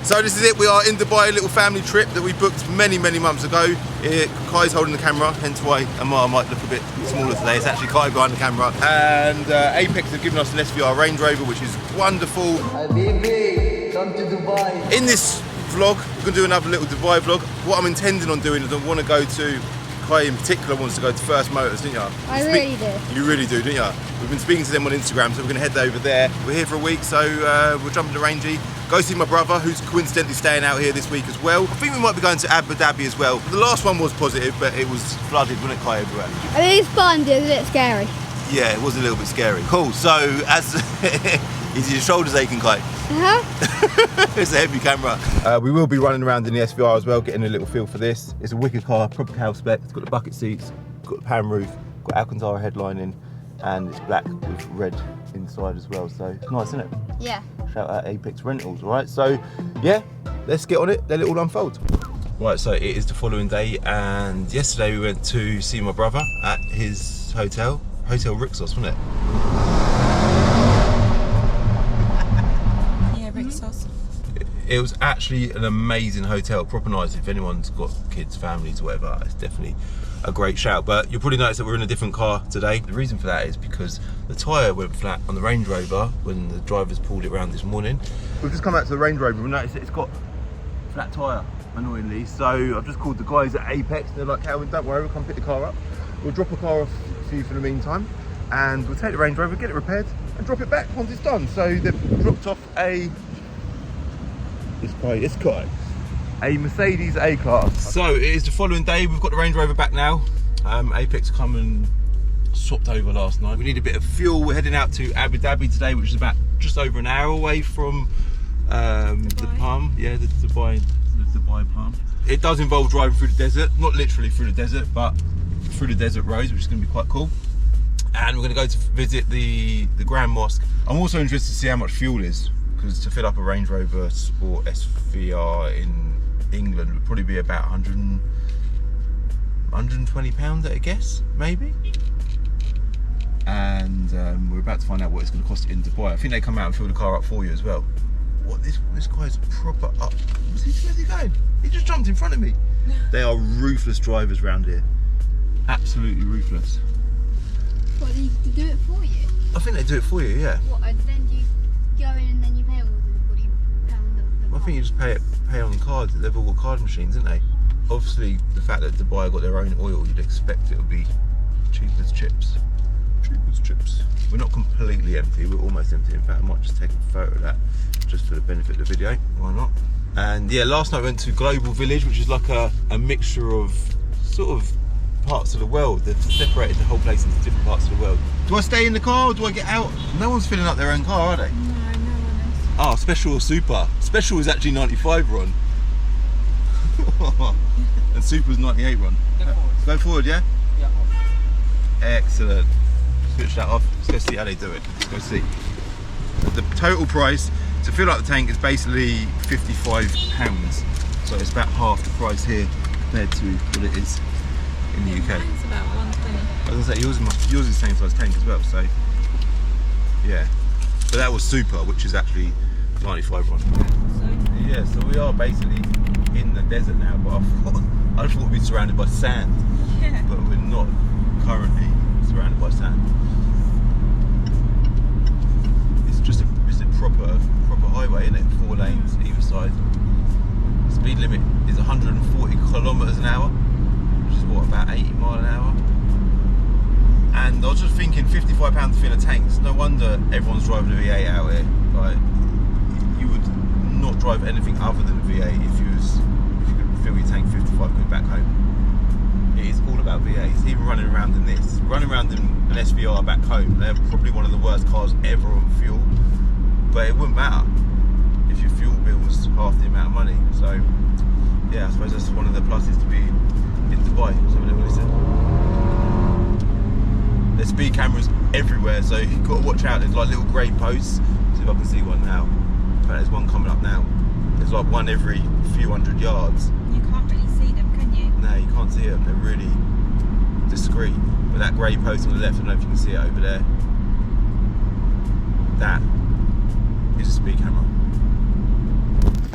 So this is it, we are in Dubai, a little family trip that we booked many months ago. Kai's holding the camera, hence why Amar might look a bit smaller today. It's actually Kai behind the camera. And Apex have given us an SVR Range Rover, which is wonderful. Habibi, come to Dubai. In this vlog, we're going to do another little Dubai vlog. What I'm intending on doing is I want to go to, Kai in particular wants to go to First Motors, didn't you? I really do. You really do, don't you? We've been speaking to them on Instagram, so we're going to head over there. We're here for a week, so we'll jump into Rangy. Go see my brother, who's coincidentally staying out here this week as well. I think we might be going to Abu Dhabi as well. The last one was positive, but it was flooded, wasn't it, Kai, everywhere? I mean, it's fun, but it was a bit scary. Yeah, it was a little bit scary. Cool, so as... Is your shoulders aching, Kai? Uh-huh. It's a heavy camera. We will be running around in the SVR as well, getting a little feel for this. It's a wicked car, proper cow spec. It's got the bucket seats, got the pan roof, got Alcantara headlining, and it's black with red inside as well. So it's nice, isn't it? Yeah. Shout out Apex Rentals, all right? So yeah, let's get on it, let it all unfold. Right, so it is the following day, and yesterday we went to see my brother at his hotel, Hotel Richest, wasn't it? It was actually an amazing hotel, proper nice. If anyone's got kids, families, whatever, it's definitely a great shout. But you'll probably notice that we're in a different car today. The reason for that is because the tyre went flat on the Range Rover when the drivers pulled it around this morning. We've just come out to the Range Rover and noticed that it's got flat tyre, annoyingly. So I've just called the guys at Apex. They're like, Calvin, don't worry, we'll come pick the car up. We'll drop a car off for you for the meantime, and we'll take the Range Rover, get it repaired, and drop it back once it's done. So they've dropped off a... It's quite a Mercedes A-Class. So it is the following day. We've got the Range Rover back now. Apex come and swapped over last night. We need a bit of fuel. We're heading out to Abu Dhabi today, which is about just over an hour away from the Palm. Yeah, the Dubai Palm. It does involve driving through the desert, not literally through the desert, but through the desert roads, which is going to be quite cool. And we're going to go to visit the Grand Mosque. I'm also interested to see how much fuel is, because to fill up a Range Rover Sport SVR in England would probably be about 120 pounds, I guess, maybe. And we're about to find out what it's going to cost in Dubai. I think they come out and fill the car up for you as well. What, this guy's proper up. Where's he going? He just jumped in front of me. They are ruthless drivers around here. Absolutely ruthless. What, do you do it for you? I think they do it for you, yeah. What, and then you go in and then you pay all the pound of the I think you just pay on cards. They've all got card machines, haven't they? Obviously, the fact that Dubai got their own oil, you'd expect it would be cheap as chips. Cheap as chips. We're not completely empty, we're almost empty. In fact, I might just take a photo of that just for the benefit of the video. Why not? And yeah, last night I went to Global Village, which is like a mixture of sort of parts of the world. They've separated the whole place into different parts of the world. Do I stay in the car or do I get out? No one's filling up their own car, are they? No, no one is. Oh, special or super? Special is actually 95 Ron. And super's 98 Ron. Go forward, yeah? Yeah. Excellent. Switch that off. Let's go see how they do it. Let's go see. The total price to fill up the tank is basically £55. So it's about half the price here compared to what it is in the UK. Mine's about 120. I was gonna say yours is the same size tank as well, so yeah. But that was super, which is actually 95 Ron. Yeah, so we are basically in the desert now, but I just thought we'd be surrounded by sand. Yeah. But we're not currently surrounded by sand. It's just a proper highway, isn't it? 4 lanes either side. The speed limit is 140 kilometers an hour, which is what, about 80 miles an hour. And I was just thinking, £55 to fill a tank. It's no wonder everyone's driving a V8 out here. Like, you would not drive anything other than a V8 if you could fill your tank 55 quid back home. It is all about V8s. Even running around in this, running around in an SVR back home, they're probably one of the worst cars ever on fuel. But it wouldn't matter if your fuel bill was half the amount of money. So yeah, I suppose that's one of the pluses to be in Dubai. Let's have a little listen. There's speed cameras everywhere, so you've got to watch out. There's like little grey posts. See if I can see one now. In fact, there's one coming up now. There's like one every few hundred yards. You can't really see them, can you? No, you can't see them. They're really discreet. But that grey post on the left, I don't know if you can see it over there. That is a speed camera.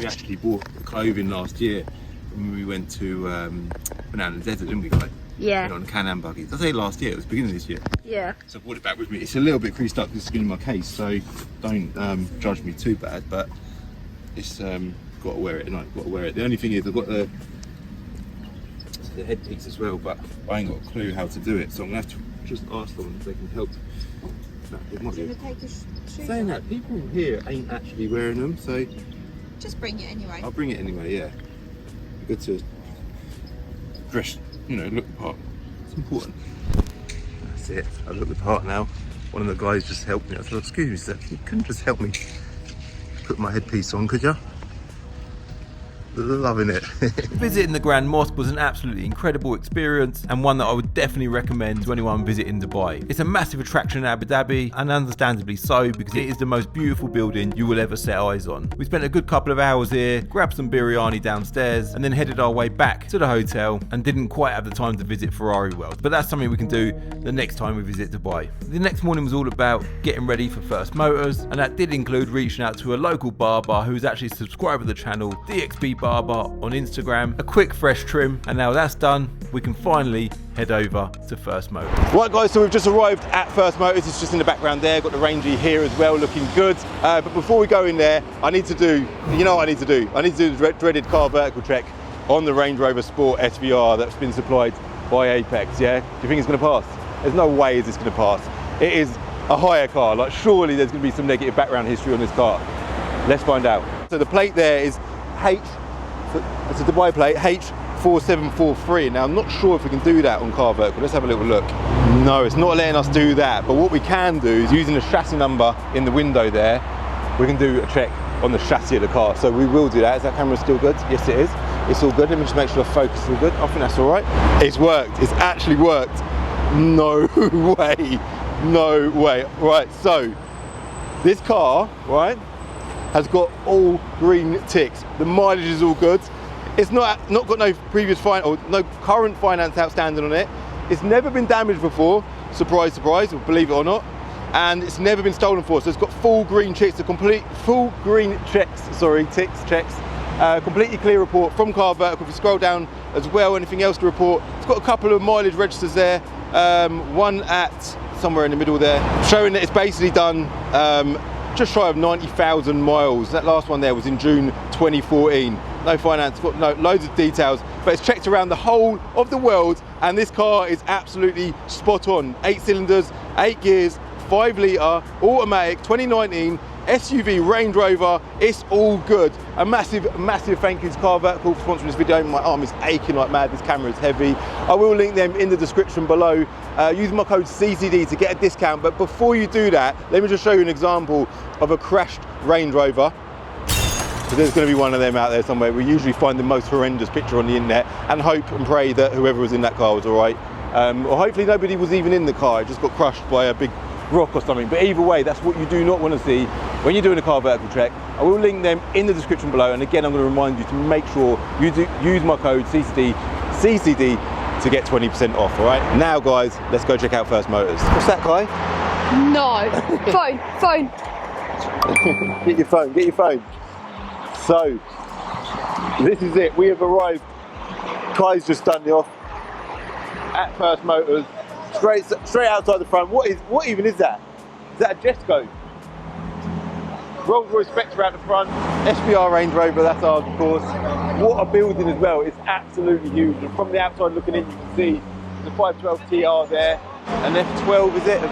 we actually bought the clothing last year when we went to Banana Desert, didn't we, Kai? Yeah. On Can-Am buggies. I say last year, it was the beginning of this year. Yeah. So I brought it back with me. It's a little bit creased up because it's been in my case, so don't judge me too bad, but it's got to wear it tonight, got to wear it. The only thing is I've got the headpiece as well, but I ain't got a clue how to do it, so I'm going to have to just ask them if they can help. No, it might be. Saying that, people here ain't actually wearing them, so Just bring it anyway. I'll bring it anyway, yeah. Good to dress, you know, look the part. It's important. That's it. I look the part now. One of the guys just helped me. I said, excuse me, sir, you couldn't just help me put my headpiece on, could you? Loving it. Visiting the Grand Mosque was an absolutely incredible experience and one that I would definitely recommend to anyone visiting Dubai. It's a massive attraction in Abu Dhabi, and understandably so, because it is the most beautiful building you will ever set eyes on. We spent a good couple of hours here, grabbed some biryani downstairs, and then headed our way back to the hotel and didn't quite have the time to visit Ferrari World. But that's something we can do the next time we visit Dubai. The next morning was all about getting ready for First Motors, and that did include reaching out to a local barber who is actually a subscriber to the channel, DXB Barber on Instagram. A quick fresh trim, and now that's done, we can finally head over to First Motors. Right guys, so we've just arrived at First Motors. It's just in the background there, got the Rangy here as well, looking good. But before we go in there, I need to do, you know what I need to do? I need to do the dreaded car vertical check on the Range Rover Sport SVR that's been supplied by Apex, yeah? Do you think it's gonna pass? There's no way is this gonna pass. It is a hire car, like surely there's gonna be some negative background history on this car. Let's find out. So the plate there is it's a Dubai plate, H4743. Now I'm not sure if we can do that on car vertical. Let's have a little look. No, it's not letting us do that. But what we can do is using the chassis number in the window there, we can do a check on the chassis of the car. So we will do that. Is that camera still good? Yes, it is. It's all good. Let me just make sure the focus is all good. I think that's all right. It's worked. It's actually worked. No way. No way. Right, so this car, right, has got all green ticks. The mileage is all good. It's not got no previous or no current finance outstanding on it. It's never been damaged before. Surprise, surprise, believe it or not. And it's never been stolen for. So it's got full green checks, checks. Completely clear report from car vertical. If you scroll down as well, anything else to report. It's got a couple of mileage registers there. One at somewhere in the middle there, showing that it's basically done just shy of 90,000 miles. That last one there was in June 2014. No finance, got loads of details, but it's checked around the whole of the world, and this car is absolutely spot on. 8 cylinders, 8 gears, 5 litre, automatic, 2019, SUV Range Rover. It's all good. A massive thank you to Car Vertical for sponsoring this video. My arm is aching like mad, this camera is heavy. I will link them in the description below. Use my code CCD to get a discount, but before you do that, let me just show you an example of a crashed Range Rover. So there's going to be one of them out there somewhere. We usually find the most horrendous picture on the internet and hope and pray that whoever was in that car was all right. Or hopefully nobody was even in the car, it just got crushed by a big rock or something. But either way, that's what you do not want to see when you're doing a car vertical check. I will link them in the description below, and again I'm going to remind you to make sure you use my code CCD to get 20% off. All right, now guys, let's go check out First Motors. What's that, Kai? No. Phone. Get your phone. So this is it, we have arrived. Kai's just done the off at First Motors, straight outside the front. What even is that? Is that a Jesco? Rolls Royce Spectre out the front, SVR Range Rover, that's ours of course. What a building as well, it's absolutely huge. And from the outside looking in, you can see the 512 TR there, an F12 is it, a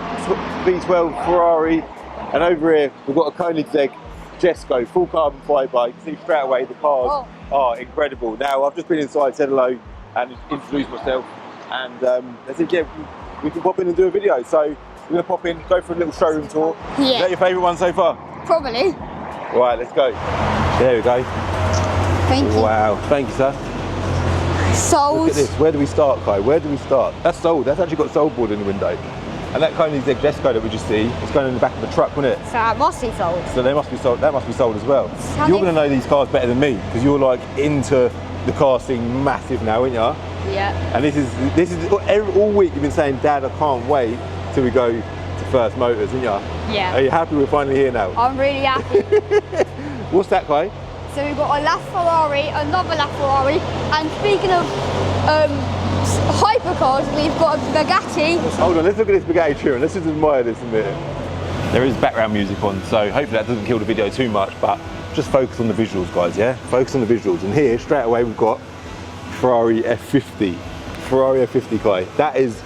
V12 Ferrari, and over here we've got a Koenigsegg Jesco, full carbon fibre. You can see straight away the cars are incredible. Now I've just been inside, said hello and introduced myself, and they said yeah, we can pop in and do a video. So we're going to pop in, go for a little showroom tour. Yeah. Is that your favourite one so far? Probably. Right, let's go. There we go. Thank you. Wow, thank you sir. Sold. Look at this, where do we start, Kai? Where do we start? That's sold, that's actually got sold board in the window. And that Koenigsegg Jesco that we just see, it's going in the back of the truck, wasn't it? So that must be sold. So they must be sold. That must be sold as well. You're going to know these cars better than me because you're like into the car scene massive now, aren't you? Yeah. And this is all week you've been saying, Dad, I can't wait till we go to First Motors, aren't you? Yeah. Are you happy we're finally here now? I'm really happy. What's that, Kai? So we've got a LaFerrari, another LaFerrari, and speaking of hypercars, we've got a Bugatti. Hold on, let's look at this Bugatti Chiron. Let's just admire this a minute. There is background music on, so hopefully that doesn't kill the video too much, but just focus on the visuals, guys, yeah? Focus on the visuals. And here, straight away, we've got Ferrari F50. Ferrari F50 Kai. That is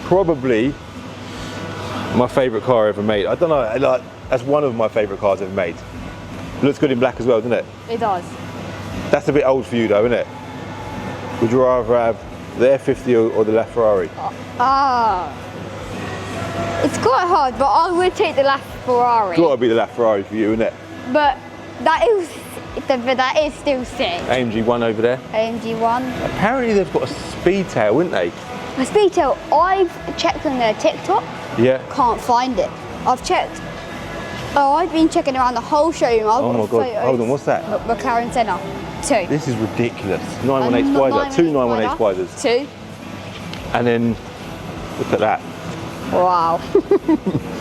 probably my favourite car ever made. I don't know, like, that's one of my favourite cars ever made. It looks good in black as well, doesn't it? It does. That's a bit old for you though, isn't it? Would you rather have the F50 or the LaFerrari? It's quite hard, but I would take the LaFerrari. It's got to be the LaFerrari for you, isn't it? But that is still sick. AMG 1 over there. AMG 1. Apparently they've got a speed tail, haven't they? A speed tail, I've checked on their TikTok. Yeah. Can't find it. I've checked. Oh, I've been checking around the whole showroom. Oh my god, hold on, what's that? McLaren Senna. 2. This is ridiculous. 918 Spider, 2 918 Spiders. 2. And then, look at that. Wow.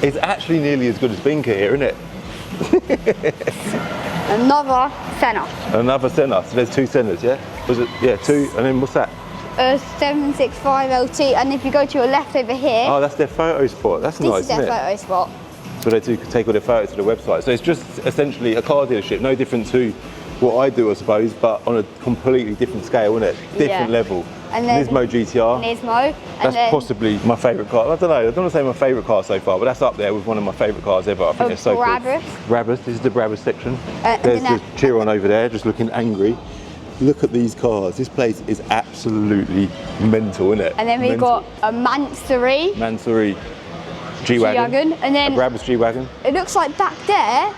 It's actually nearly as good as Binker here, isn't it? Another Senna. Another Senna, so there's 2 Sennas, yeah? Was it? Yeah, 2, and then what's that? A 765 LT, and if you go to your left over here, Oh, that's their photo spot. That's nice, this is their isn't it? photo spot. So they do take all their photos to the website. So it's just essentially a car dealership, no different to what I do, I suppose, but on a completely different scale, isn't it? Different level. And then Nismo GTR. Nismo. That's possibly my favourite car. I don't know, I don't want to say my favourite car so far, but that's up there with one of my favourite cars ever. I think they're so cool. Brabus. Brabus, this is the Brabus section. And There's then the Chiron over there, just looking angry. Look at these cars. This place is absolutely mental, isn't it? And then we've got a Mansory. Mansory G-Wagon. And then a Brabus G-Wagon. it looks like back there,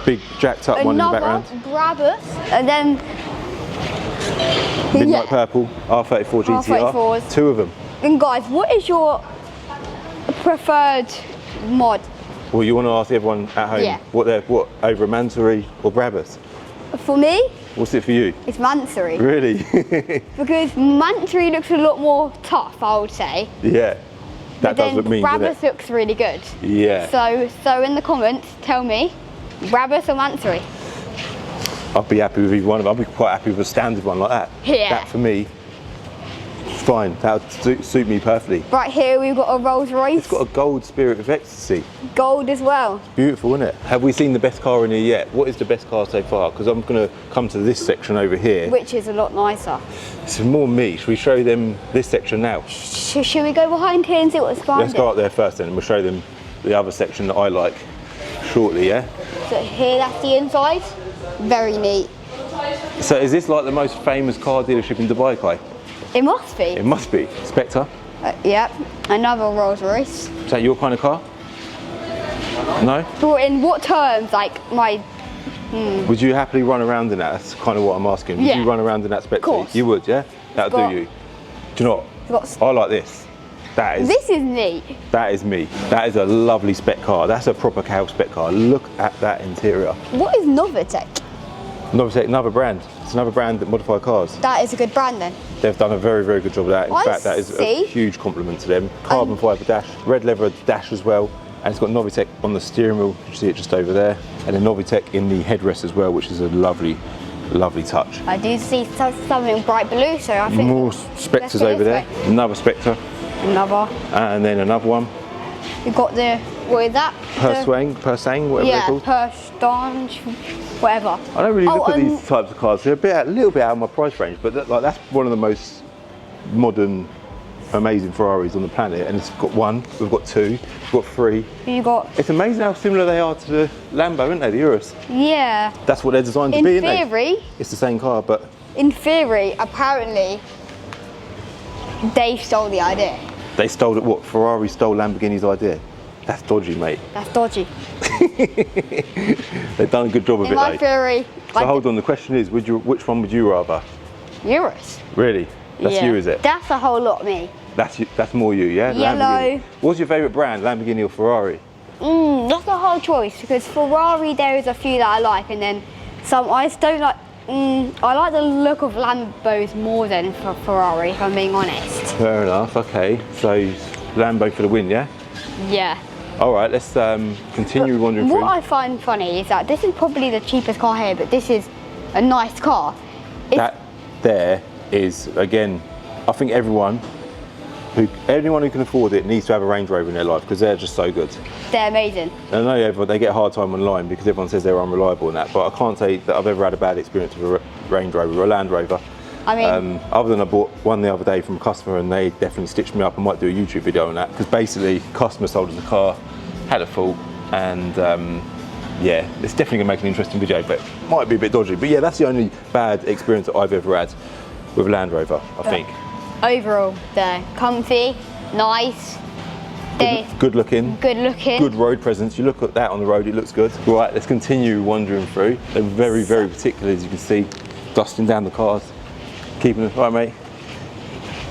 Big jacked up one in the another background. Brabus. And then Midnight Purple, R34 GTR. R34s. 2 of them. And guys, what is your preferred mod? Well, you want to ask everyone at home Yeah. what over a Mansory or Brabus? For me, What's it for you? it's Mansory. Really? Because Mansory looks a lot more tough, I would say. Yeah. That But does then look mean, doesn't Brabus it? looks really good. Yeah. So in the comments, tell me, Brabus or Mansory? I'd be happy with either one of them. I'd be quite happy with a standard one like that. Yeah. That for me, it's fine. That would suit me perfectly. Right here we've got a Rolls Royce. It's got a gold Spirit of Ecstasy. Gold as well. Beautiful, isn't it? Have we seen the best car in here yet? What is the best car so far? Because I'm going to come to this section over here. Which is a lot nicer. It's more me. Should we show them this section now? Should we go behind here and see what's behind Let's go up there first then, and we'll show them the other section that I like shortly, yeah? So here, that's the inside. Very neat. So is this like the most famous car dealership in Dubai, Kai? It must be. It must be. Spectre? Yep. Another Rolls Royce. Is that your kind of car? No? But in what terms? Like my. Would you happily run around in that? That's kind of what I'm asking. Would Yeah. you run around in that Spectre? Course. You would, yeah? That'll Got- do you. Do you know what? Got- I like this. That is This is neat. That is me. That is a lovely spec car. That's a proper cow spec car. Look at that interior. What is Novitec? Novitec, another brand. It's another brand that modify cars. That is a good brand then. They've done a very, very good job of that. In I fact, that is a see. huge compliment to them. Carbon fibre dash, red leather dash as well. And it's got Novitec on the steering wheel. You see it just over there. And then Novitec in the headrest as well, which is a lovely, lovely touch. I do see something bright blue, so I think. More let's Spectres go over this there. way. Another Spectre. Another. And then another one. We've got the. What is that? Persang, whatever Yeah, they're called. Perstange, whatever. I don't really look at and these types of cars. They're a little bit out of my price range, but that's one of the most modern, amazing Ferraris on the planet. And it's got 1, we've got 2, we've got 3. You got. It's amazing how similar they are to the Lambo, aren't they, the Urus? Yeah. That's what they're designed to In be, isn't they? theory, It's the same car, but in theory, apparently, they stole the idea. they stole it. What? Ferrari stole Lamborghini's idea? That's dodgy, mate. That's dodgy. They've done a good job of In it, my though. theory, So hold on, the question is, which one would you rather? Urus. Really? That's Yeah. you, is it? That's a whole lot me. That's more you, yeah? Yellow. Lamborghini. What's your favourite brand, Lamborghini or Ferrari? That's a hard choice because Ferrari there is a few that I like, and then some I just don't like. I like the look of Lambos more than Ferrari, if I'm being honest. Fair enough. Okay. So Lambo for the win, yeah? Yeah. All right. Let's continue wandering What through. I find funny is that this is probably the cheapest car here, but this is a nice car. That there is, again, I think anyone who can afford it needs to have a Range Rover in their life because they're just so good. They're amazing. I know they get a hard time online because everyone says they're unreliable and that, but I can't say that I've ever had a bad experience with a Range Rover or a Land Rover. I mean, other than I bought one the other day from a customer and they definitely stitched me up. I might do a YouTube video on that because basically, customer sold us a car, had a fault, and yeah, it's definitely gonna make an interesting video, but might be a bit dodgy. But yeah, that's the only bad experience that I've ever had with a Land Rover, I think. Overall, they're comfy, nice. Good looking. Good looking. Good road presence. You look at that on the road, it looks good. Right, let's continue wandering through. They're very, very particular, as you can see, dusting down the cars. Keeping it, right mate?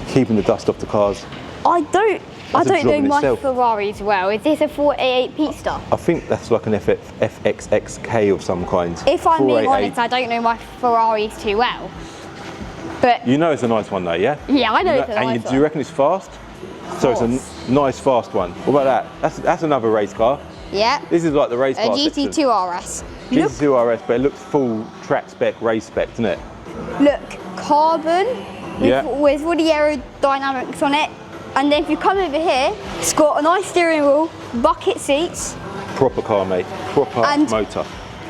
Keeping the dust off the cars. I don't know my itself. Ferraris well. Is this a 488 Pista? I think that's like an FXXK of some kind. If I'm being 488. honest, I don't know my Ferraris too well. But you know it's a nice one though, yeah? yeah, I know it's a nice one. Do you reckon it's fast? So it's a nice fast one. What about that? That's another race car. Yeah. This is like the race A car GT2 RS. GT2 RS, but it looks full track spec, race spec, doesn't it? Look, carbon with all the aerodynamics on it. And then if you come over here, it's got a nice steering wheel, bucket seats. Proper car, mate. Proper motor.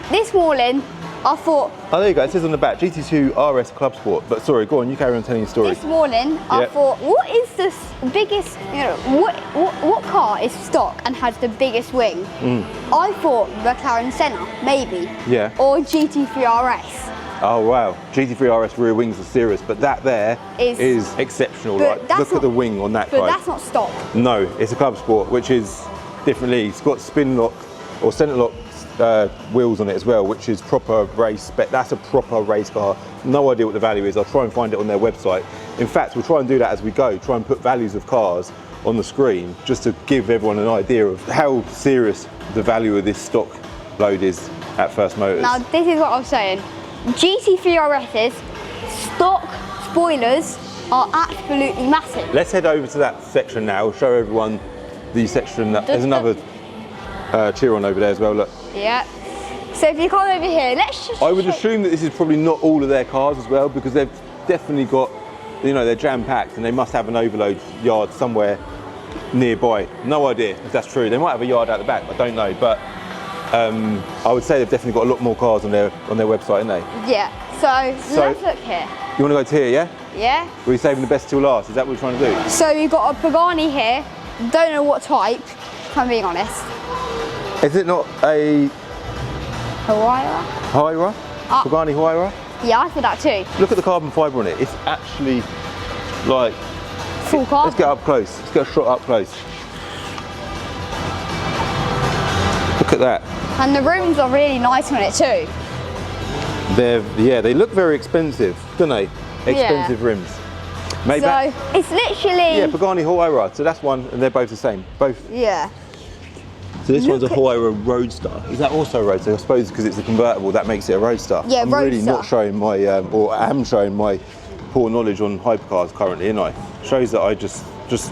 This morning, I thought... Oh, there you go. It says on the back, GT2 RS Club Sport. But sorry, go on, you carry on telling your story. This morning, I thought, what is the biggest, what car is stock and has the biggest wing? I thought McLaren Senna, maybe. Yeah. Or GT3 RS. Oh wow, GT3 RS rear wings are serious, but that there is exceptional. Right? Look at the wing on that guy. But that's not stock. No, it's a Club Sport, which is differently. It's got spin lock or centre lock wheels on it as well, which is proper race spec. That's a proper race car. No idea what the value is. I'll try and find it on their website. In fact, we'll try and do that as we go. Try and put values of cars on the screen just to give everyone an idea of how serious the value of this stock load is at First Motors. Now, this is what I'm saying. GT3 RS's stock spoilers are absolutely massive. Let's head over to that section now, show everyone the section. There's another Chiron over there as well, look. Yeah. So if you come over here, let's just... I would assume that this is probably not all of their cars as well, because they've definitely got, they're jam-packed and they must have an overload yard somewhere nearby. No idea if that's true. They might have a yard out the back, I don't know, but I would say they've definitely got a lot more cars on their website, haven't they? Yeah. So let's look here. You want to go to here, yeah? Yeah. We're saving the best till last. Is that what we're trying to do? So you've got a Pagani here. Don't know what type, if I'm being honest. Is it not a Huayra? Pagani Huayra? Yeah, I thought that too. Look at the carbon fibre on it. It's actually like full carbon. Let's get up close. Let's get a shot up close. Look at that. And the rims are really nice on it too. They look very expensive, don't they? Expensive rims. Maybe. So it's literally... Yeah, Pagani Huayra. So that's one, and they're both the same. Both. Yeah. So this one's a Huayra Roadster. Is that also a Roadster? I suppose because it's a convertible, that makes it a Roadster. Yeah, I'm Roadster. really not showing my, or am showing my poor knowledge on hypercars currently, and I shows that I just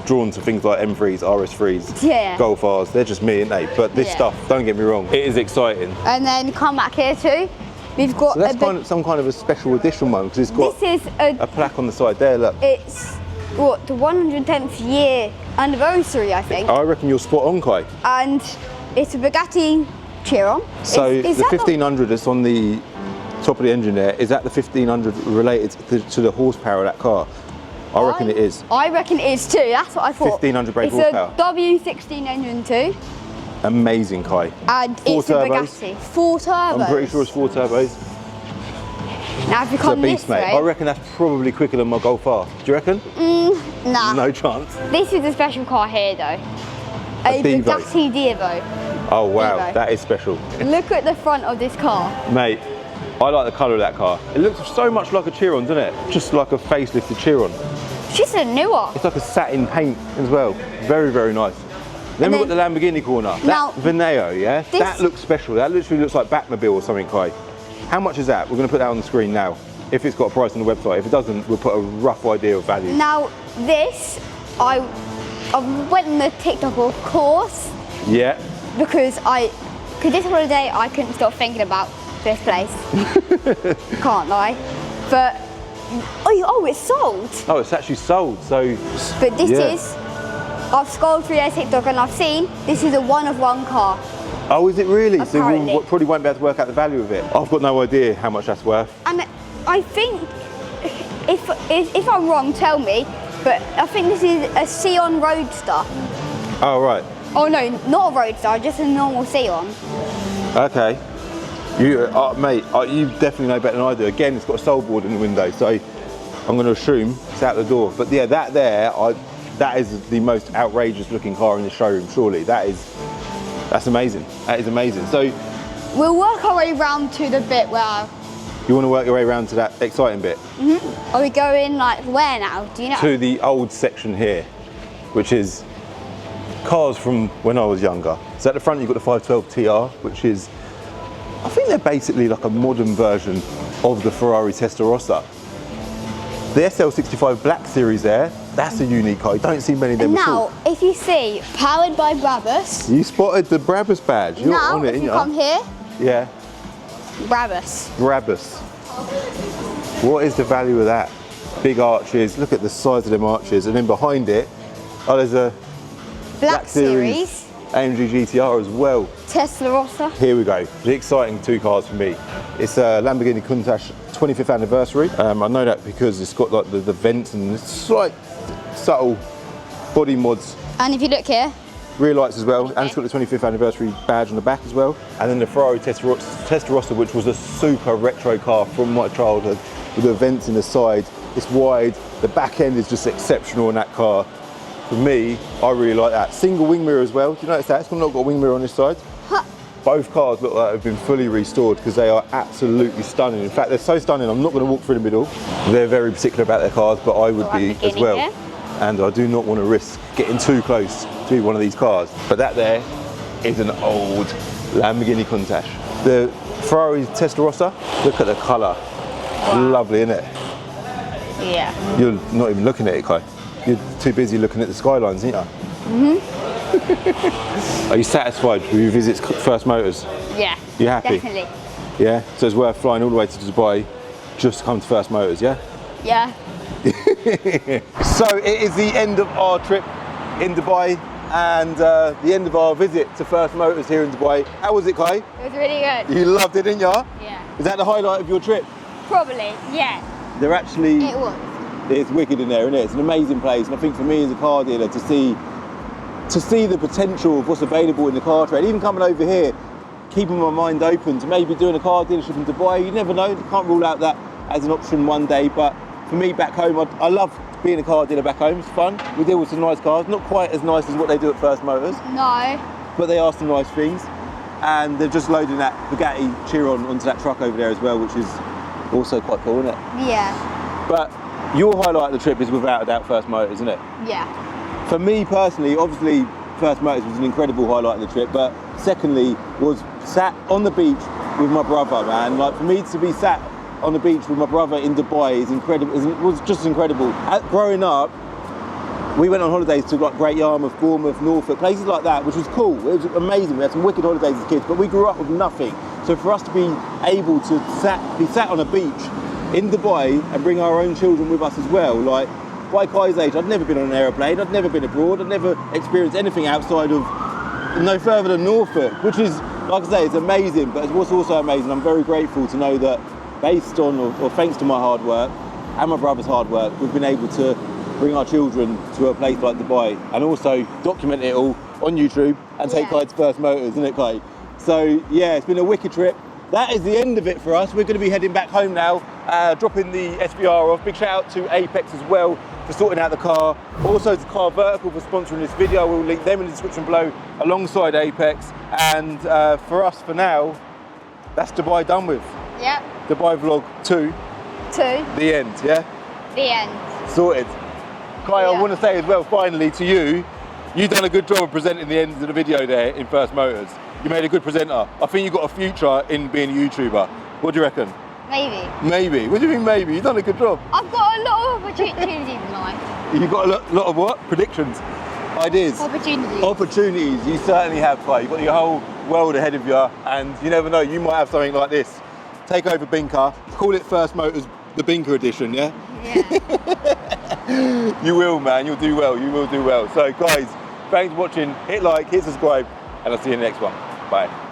drawn to things like M3s, RS3s, Golf Rs. They're just me, aren't they? But this stuff, don't get me wrong, it is exciting. And then come back here too. We've got so that's some kind of a special edition one because it's got a plaque on the side there. Look. It's what, the 110th year anniversary, I think. I reckon you're spot on, Kai. And it's a Bugatti Chiron. So the 1500 that's on the top of the engine there, is that the 1500 related to the horsepower of that car? I reckon it is. I reckon it is too, that's what I thought. 1500 brake horsepower. It's a W16 engine too. Amazing, Kai. And it's a Bugatti. 4 turbos. I'm pretty sure it's 4 turbos. Now if you come this way, I reckon that's probably quicker than my Golf R. Do you reckon? Nah. No chance. This is a special car here though. A Bugatti Devo. Oh wow, Devo. That is special. Look at the front of this car. Mate, I like the colour of that car. It looks so much like a Chiron, doesn't it? Just like a facelifted Chiron. It's just a newer. It's like a satin paint as well. Very, very nice. Then we've got the Lamborghini corner. That Veneo, yeah? That looks special. That literally looks like Batmobile or something, Kai. How much is that? We're going to put that on the screen now. If it's got a price on the website. If it doesn't, we'll put a rough idea of value. Now, this, I went on the TikTok, of course. Yeah. Because this holiday, I couldn't stop thinking about this place. Can't lie. But, oh, it's sold. Oh, it's actually sold, so... But this yeah. is, I've scrolled through their TikTok and I've seen this is a one-of-one car. Oh, is it really? Apparently. So we probably won't be able to work out the value of it. I've got no idea how much that's worth. And I think, if I'm wrong, tell me, but I think this is a Sion Roadster. Oh, right. Oh no, not a Roadster, just a normal Sion. Okay. You, mate, you definitely know better than I do. Again, it's got a soul board in the window, so I'm going to assume it's out the door. But yeah, that is the most outrageous looking car in the showroom, surely. That's amazing. That is amazing. So we'll work our way round to the bit where... You want to work your way around to that exciting bit? Mm-hmm. Are we going like where now? Do you know? To the old section here, which is cars from when I was younger. So at the front you've got the 512 TR, which is, I think they're basically like a modern version of the Ferrari Testarossa. The SL65 Black Series there, that's a unique car. You don't see many of them at all. Now, if you see, powered by Brabus. You spotted the Brabus badge. You're now, on it, if you aren't come here, yeah. Brabus. Brabus. What is the value of that? Big arches, look at the size of them arches, and then behind it, oh, there's a Black Series. AMG GTR as well. Testarossa. Here we go, the exciting two cars for me. It's a Lamborghini Countach 25th anniversary. I know that because it's got like the vents and slight subtle body mods. And if you look here, rear lights as well, and it's got the 25th anniversary badge on the back as well. And then the Ferrari Testarossa, which was a super retro car from my childhood, with the vents in the side. It's wide, the back end is just exceptional in that car. For me, I really like that. Single wing mirror as well. Do you notice that? It's not got a wing mirror on this side. huh. Both cars look like they've been fully restored because they are absolutely stunning. In fact, they're so stunning, I'm not going to walk through the middle. They're very particular about their cars, but I would be as well. Yeah. And I do not want to risk getting too close to one of these cars. But that there is an old Lamborghini Countach. The Ferrari Testarossa, look at the colour. Wow. Lovely, isn't it? Yeah. You're not even looking at it, Kai. You're too busy looking at the skylines, aren't you? Mm-hmm. Are you satisfied with your visit to First Motors? Yeah. You happy? Definitely. Yeah? So it's worth flying all the way to Dubai just to come to First Motors, yeah? Yeah. So it is the end of our trip in Dubai and the end of our visit to First Motors here in Dubai. How was it, Kai? It was really good. You loved it, didn't you? Yeah. Is that the highlight of your trip? Probably, yeah. They're actually... It was. It's wicked in there, isn't it? It's an amazing place, and I think for me as a car dealer to see the potential of what's available in the car trade, even coming over here, keeping my mind open to maybe doing a car dealership in Dubai. You never know, can't rule out that as an option one day, but for me back home, I love being a car dealer back home. It's fun. We deal with some nice cars, not quite as nice as what they do at First Motors. No. But they are some nice things, and they're just loading that Bugatti Chiron onto that truck over there as well, which is also quite cool, isn't it? Yeah. But your highlight of the trip is without a doubt First Motors, isn't it? Yeah. For me personally, obviously First Motors was an incredible highlight of the trip, but secondly was sat on the beach with my brother, man. Like for me to be sat on the beach with my brother in Dubai is incredible. It was just incredible. Growing up, we went on holidays to like Great Yarmouth, Bournemouth, Norfolk, places like that, which was cool. It was amazing. We had some wicked holidays as kids, but we grew up with nothing. So for us to be able to be sat on a beach in Dubai and bring our own children with us as well, like by Kai's age, I'd never been on an aeroplane, I'd never been abroad, I'd never experienced anything outside of no further than Norfolk, which is, like I say, it's amazing, but what's also amazing, I'm very grateful to know that based on, or thanks to my hard work and my brother's hard work, we've been able to bring our children to a place like Dubai and also document it all on YouTube and take Kai to First Motors, isn't it, Kai? So yeah, it's been a wicked trip. That is the end of it for us. We're going to be heading back home now, dropping the SVR off. Big shout out to Apex as well for sorting out the car. Also to Car Vertical for sponsoring this video. We'll link them in the description below alongside Apex. And for us, for now, that's Dubai done with. Yep. Dubai vlog 2. 2. The end, yeah? The end. Sorted. Kai, Yeah. I want to say as well, finally, to you, you've done a good job of presenting the end of the video there in First Motors. You made a good presenter. I think you've got a future in being a YouTuber. What do you reckon? Maybe. Maybe? What do you mean maybe? You've done a good job. I've got a lot of opportunities in life. You've got a lot of what? Predictions? Ideas? Opportunities. Opportunities. You certainly have, Kai. You've got your whole world ahead of you, and you never know, you might have something like this take over Binker, call it First Motors, the Binker edition, yeah? Yeah. You will, man, you'll do well, you will do well. So guys, thanks for watching, hit like, hit subscribe, and I'll see you in the next one. Bye.